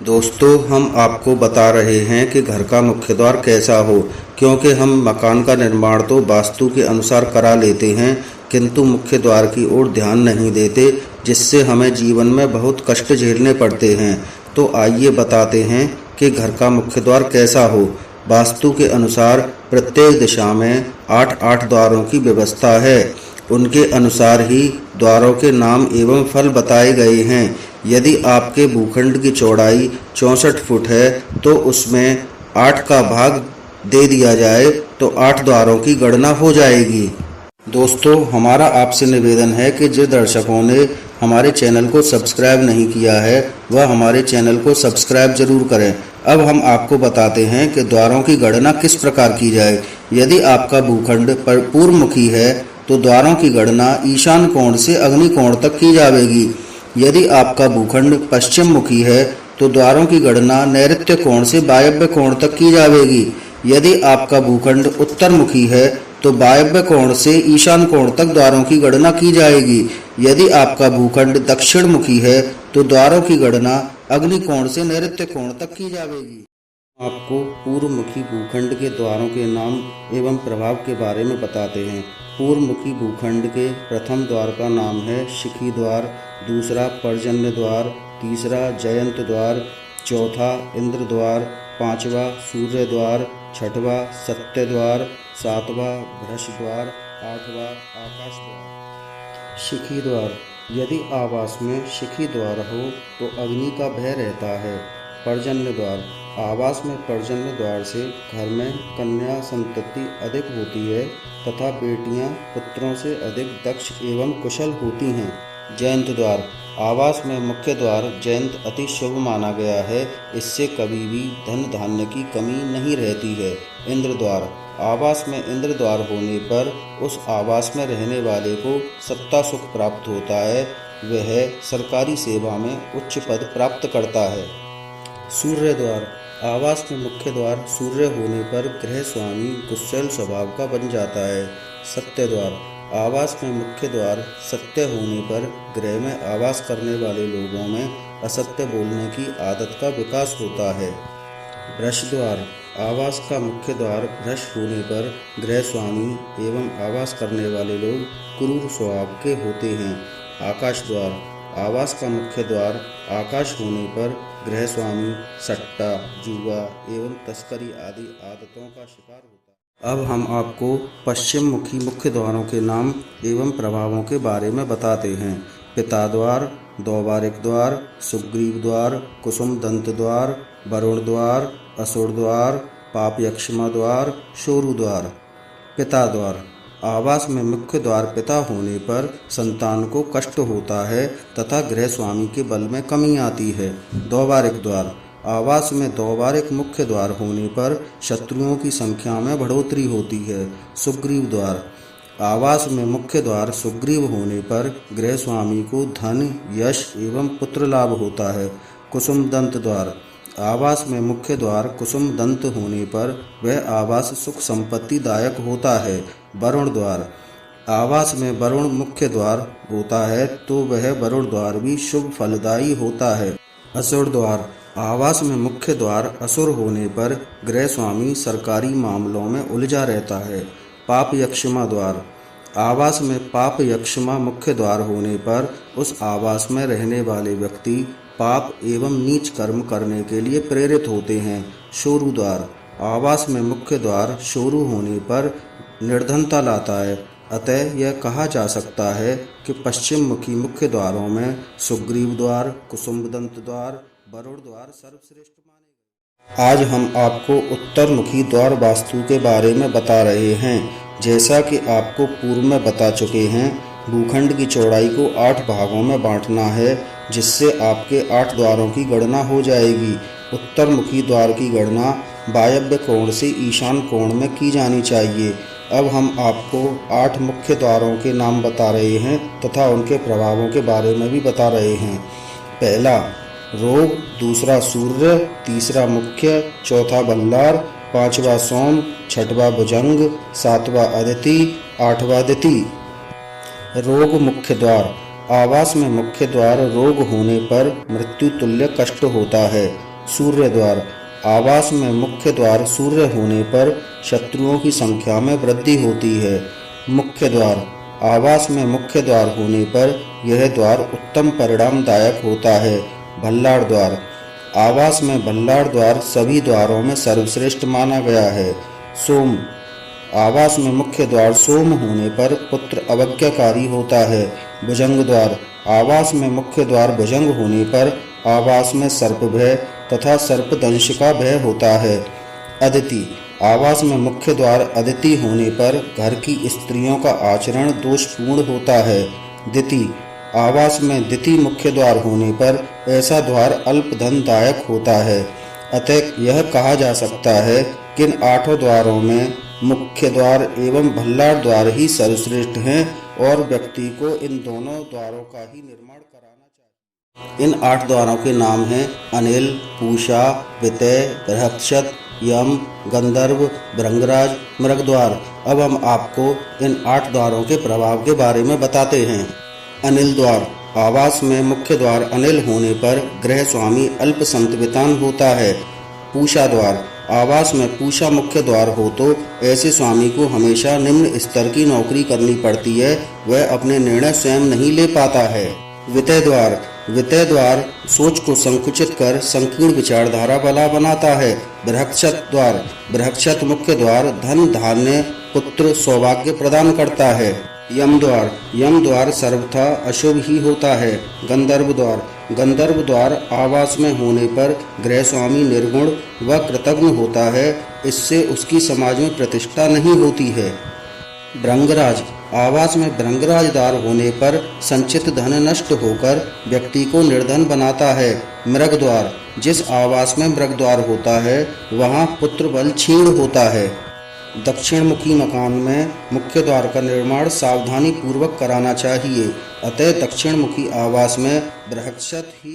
दोस्तों, हम आपको बता रहे हैं कि घर का मुख्य द्वार कैसा हो, क्योंकि हम मकान का निर्माण तो वास्तु के अनुसार करा लेते हैं, किंतु मुख्य द्वार की ओर ध्यान नहीं देते, जिससे हमें जीवन में बहुत कष्ट झेलने पड़ते हैं। तो आइए बताते हैं कि घर का मुख्य द्वार कैसा हो। वास्तु के अनुसार प्रत्येक दिशा में 8-8 द्वारों की व्यवस्था है। उनके अनुसार ही द्वारों के नाम एवं फल बताए गए हैं। यदि आपके भूखंड की चौड़ाई 64 फुट है तो उसमें 8 का भाग दे दिया जाए तो 8 द्वारों की गणना हो जाएगी। दोस्तों, हमारा आपसे निवेदन है कि जिन दर्शकों ने हमारे चैनल को सब्सक्राइब नहीं किया है वह हमारे चैनल को सब्सक्राइब जरूर करें। अब हम आपको बताते हैं कि द्वारों की गणना किस प्रकार की जाए। यदि आपका भूखंड पूर्वमुखी है तो द्वारों की गणना ईशान कोण से अग्नि कोण तक की जाएगी। यदि आपका भूखंड पश्चिम मुखी है तो द्वारों की गणना नैऋत्य कोण से वायव्य कोण तक की जाएगी। यदि आपका भूखंड उत्तर मुखी है तो वायव्य कोण से ईशान कोण तक द्वारों की गणना की जाएगी। यदि आपका भूखंड दक्षिण मुखी है तो द्वारों की गणना अग्नि कोण से नैऋत्य कोण तक की जाएगी। आपको पूर्वमुखी भूखंड के द्वारों के नाम एवं प्रभाव के बारे में बताते हैं। पूर्वमुखी भूखंड के प्रथम द्वार का नाम है शिखी द्वार, दूसरा पर्जन्य द्वार, तीसरा जयंत द्वार, चौथा इंद्र द्वार, पांचवा सूर्य द्वार, छठवां सत्य द्वार, सातवां बृहस्पति द्वार, आठवां आकाश द्वार। शिखी द्वार, यदि आवास में शिखी द्वार हो तो अग्नि का भय रहता है। पर्जन्य द्वार, आवास में पर्जन्य द्वार से घर में कन्या संतति अधिक होती है तथा बेटियां पुत्रों से अधिक दक्ष एवं कुशल होती हैं। जयंत द्वार, आवास में मुख्य द्वार जयंत अति शुभ माना गया है, इससे कभी भी धन धान्य की कमी नहीं रहती है। इंद्र द्वार, आवास में इंद्र द्वार होने पर उस आवास में रहने वाले को सत्ता सुख प्राप्त होता है, वह सरकारी सेवा में उच्च पद प्राप्त करता है। सूर्य द्वार, आवास में मुख्य द्वार सूर्य होने पर गृह स्वामी गुस्सैल स्वभाव का बन जाता है। सत्य द्वार, आवास में मुख्य द्वार सत्य होने पर गृह में आवास करने वाले लोगों में असत्य बोलने की आदत का विकास होता है। बृहस्पति द्वार, आवास का मुख्य द्वार भ्रष्ट होने पर गृह स्वामी एवं आवास करने वाले लोग क्रूर स्वभाव के होते हैं। आकाश द्वार, आवास का मुख्य द्वार आकाश होने पर गृह स्वामी सट्टा, जुआ एवं तस्करी आदि आदतों का शिकार होता है। अब हम आपको पश्चिम मुखी मुख्य द्वारों के नाम एवं प्रभावों के बारे में बताते हैं। पिता द्वार, द्वारिक द्वार, सुग्रीव द्वार, कुसुम दंत द्वार, वरुण द्वार, असुर द्वार, पाप यक्षमा द्वार, शोरु द्वार। पिता द्वार, आवास में मुख्य द्वार पिता होने पर संतान को कष्ट होता है तथा गृह स्वामी के बल में कमी आती है। द्वारिक द्वार, आवास में द्वारिक मुख्य द्वार होने पर शत्रुओं की संख्या में बढ़ोतरी होती है। सुग्रीव द्वार, आवास में मुख्य द्वार सुग्रीव होने पर गृह स्वामी को धन, यश एवं पुत्र लाभ होता है। कुसुम दंत द्वार, आवास में मुख्य द्वार कुसुम दंत होने पर वह आवास सुख संपत्ति दायक होता है। वरुण द्वार, आवास में वरुण मुख्य द्वार होता है तो वह वरुण द्वार भी शुभ फलदायी होता है। असुर द्वार, आवास में मुख्य द्वार असुर होने पर गृह स्वामी सरकारी मामलों में उलझा रहता है। पाप यक्षमा द्वार, आवास में पाप यक्षमा मुख्य द्वार होने पर उस आवास में रहने वाले व्यक्ति पाप एवं नीच कर्म करने के लिए प्रेरित होते हैं। शोरु द्वार, आवास में मुख्य द्वार शोरु होने पर निर्धनता लाता है, अतः यह कहा जा सकता है कि पश्चिम मुखी मुख्य द्वारों में सुग्रीव द्वार, कुसुमदंत द्वार, वरुण द्वार सर्वश्रेष्ठ माने गए। आज हम आपको उत्तर मुखी द्वार वास्तु के बारे में बता रहे हैं। जैसा कि आपको पूर्व में बता चुके हैं, भूखंड की चौड़ाई को 8 भागों में बांटना है, जिससे आपके 8 द्वारों की गणना हो जाएगी। उत्तर मुखी द्वार की गणना वायव्य कोण से ईशान कोण में की जानी चाहिए। अब हम आपको 8 मुख्य द्वारों के नाम बता रहे हैं तथा उनके प्रभावों के बारे में भी बता रहे हैं। पहला रोग, दूसरा सूर्य, तीसरा मुख्य, चौथा बल्लार, पांचवा सोम, छठवां भुजंग, सातवां अदिति, आठवां दिति। रोग मुख्य द्वार, आवास में मुख्य द्वार रोग होने पर मृत्यु तुल्य कष्ट होता है। सूर्य द्वार, आवास में मुख्य द्वार सूर्य होने पर शत्रुओं की संख्या में वृद्धि होती है। मुख्य द्वार, आवास में मुख्य द्वार होने पर यह द्वार उत्तम परिणामदायक होता है। भल्लाड़ द्वार, आवास में भल्लाड़ द्वार सभी द्वारों में सर्वश्रेष्ठ माना गया है। सोम, आवास में मुख्य द्वार सोम होने पर पुत्र अवज्ञाकारी होता है। भुजंग द्वार, आवास में मुख्य द्वार भुजंग होने पर आवास में सर्प भय तथा सर्पदंश का भय होता है। अदिति, आवास में मुख्य द्वार अदिति होने पर घर की स्त्रियों का आचरण दोषपूर्ण होता है। दिति, आवास में दिति मुख्य द्वार होने पर ऐसा द्वार अल्प धनदायक होता है। अतः यह कहा जा सकता है कि इन 8 द्वारों में मुख्य द्वार एवं भल्लाड़ द्वार ही सर्वश्रेष्ठ हैं और व्यक्ति को इन दोनों द्वारों का ही निर्माण कराना चाहिए। इन 8 द्वारों के नाम हैं अनिल, पूषा, वितय, बृहत्क्षत, यम, गंधर्व, भृंगराज, मृगद्वार। अब हम आपको इन 8 द्वारों के प्रभाव के बारे में बताते हैं। अनिल द्वार, आवास में मुख्य द्वार अनिल होने पर गृह स्वामी अल्प संतवितान होता है। पूषा द्वार, आवास में पूषा मुख्य द्वार हो तो ऐसे स्वामी को हमेशा निम्न स्तर की नौकरी करनी पड़ती है, वह अपने निर्णय स्वयं नहीं ले पाता है। वितय द्वार, वितय द्वार सोच को संकुचित कर संकीर्ण विचारधारा वाला बनाता है। बृहत्क्षत द्वार, बृहत्क्षत मुख्य द्वार धन, धान्य, पुत्र, सौभाग्य प्रदान करता है। यम द्वार, यम द्वार सर्वथा अशुभ ही होता है। गंधर्व द्वार, गंधर्व द्वार आवास में होने पर गृह स्वामी निर्गुण व कृतज्ञ होता है, इससे उसकी समाज में प्रतिष्ठा नहीं होती है। भृंगराज, आवास में भृंगराज द्वार होने पर संचित धन नष्ट होकर व्यक्ति को निर्धन बनाता है। मृग द्वार, जिस आवास में मृग द्वार होता है वहाँ पुत्र बल क्षीण होता है। दक्षिण मुखी मकान में मुख्य द्वार का निर्माण सावधानी पूर्वक कराना चाहिए, अतः दक्षिण मुखी आवास में बृहत्क्षत ही